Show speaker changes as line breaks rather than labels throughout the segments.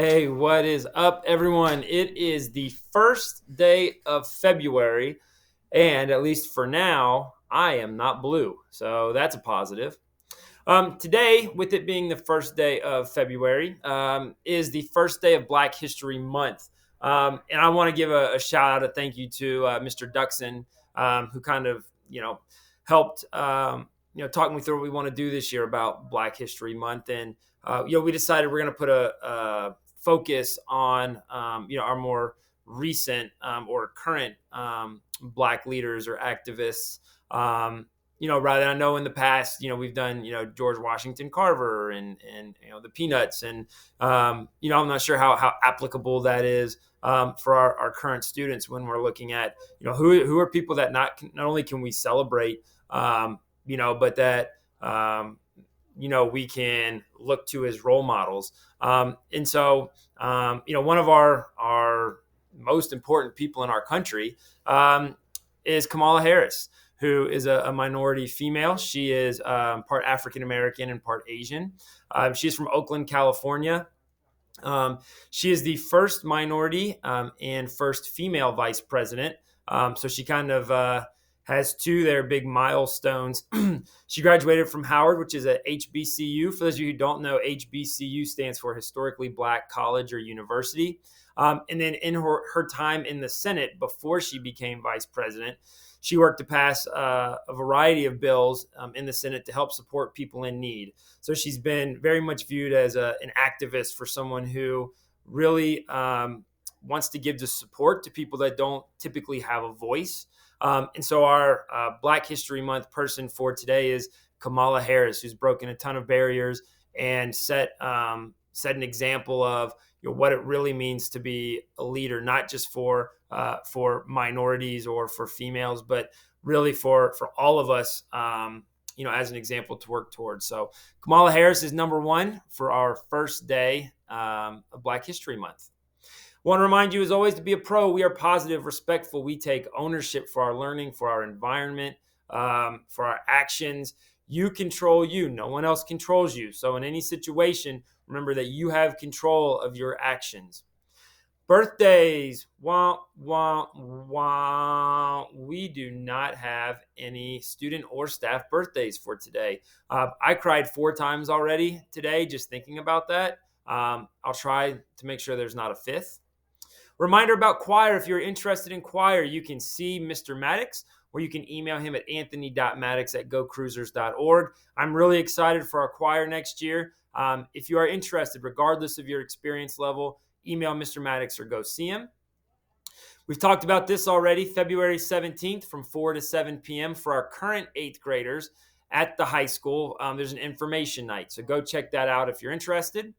Hey, what is up, everyone? It is the first day of February, and at least for now, I am not blue. So that's a positive. Today, with it being the first day of February, is the first day of Black History Month. And I want to give a shout out, a thank you to Mr. Duxon, who kind of, helped, talk me through what we want to do this year about Black History Month. And, we decided we're going to put a focus on, our more recent or current Black leaders or activists. Rather than I know in the past, we've done, George Washington Carver and the Peanuts. And, I'm not sure how applicable that is for our current students when we're looking at, who are people that not only can we celebrate, but that, we can look to as role models. One of our most important people in our country is Kamala Harris, who is a minority female. She is part African American and part Asian. She's from Oakland, California. She is the first minority and first female vice president. So she kind of has two their big milestones. She graduated from Howard, which is a HBCU. For those of you who don't know, HBCU stands for Historically Black College or University. And then in her time in the Senate before she became vice president, she worked to pass a variety of bills in the Senate to help support people in need. So she's been very much viewed as an activist for someone who really wants to give the support to people that don't typically have a voice. And so our Black History Month person for today is Kamala Harris, who's broken a ton of barriers and set an example of what it really means to be a leader, not just for minorities or for females, but really for all of us, as an example to work towards. So Kamala Harris is number one for our first day of Black History Month. Want to remind you, as always, to be a pro. We are positive, respectful. We take ownership for our learning, for our environment, for our actions. You control you. No one else controls you. So in any situation, remember that you have control of your actions. Birthdays. Wah, wah, wah. We do not have any student or staff birthdays for today. I cried 4 times already today just thinking about that. I'll try to make sure there's not a fifth. Reminder about choir. If you're interested in choir, you can see Mr. Maddox, or you can email him at anthony.maddox@gocruisers.org. I'm really excited for our choir next year. If you are interested, regardless of your experience level, email Mr. Maddox or go see him. We've talked about this already. February 17th from 4 to 7 p.m. for our current 8th graders at the high school. There's an information night, so go check that out if you're interested.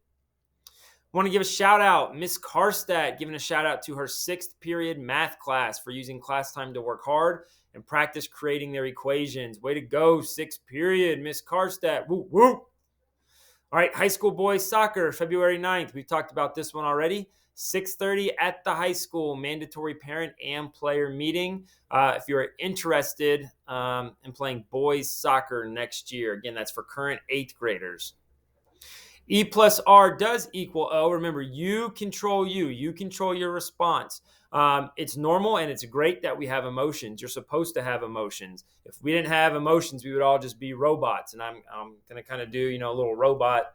Want to give a shout out, Miss Karstadt, giving a shout out to her 6th period math class for using class time to work hard and practice creating their equations. Way to go, 6th period, Miss Karstadt. Woo, woo. All right, high school boys soccer, February 9th. We've talked about this one already. 6:30 at the high school, mandatory parent and player meeting. If you're interested in playing boys soccer next year, again, that's for current 8th graders. E plus R does equal O. Remember, you control you. You control your response. It's normal and it's great that we have emotions. You're supposed to have emotions. If we didn't have emotions, we would all just be robots. And I'm going to kind of do, a little robot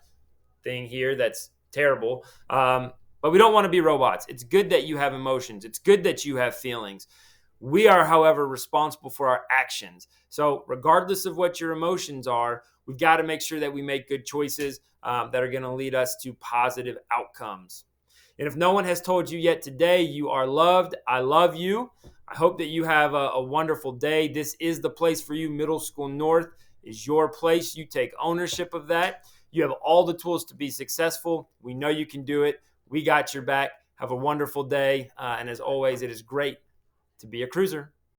thing here that's terrible. But we don't want to be robots. It's good that you have emotions. It's good that you have feelings. We are, however, responsible for our actions. So regardless of what your emotions are, we've got to make sure that we make good choices that are going to lead us to positive outcomes. And if no one has told you yet today, you are loved. I love you. I hope that you have a wonderful day. This is the place for you. Middle School North is your place. You take ownership of that. You have all the tools to be successful. We know you can do it. We got your back. Have a wonderful day. And as always, it is great to be a cruiser.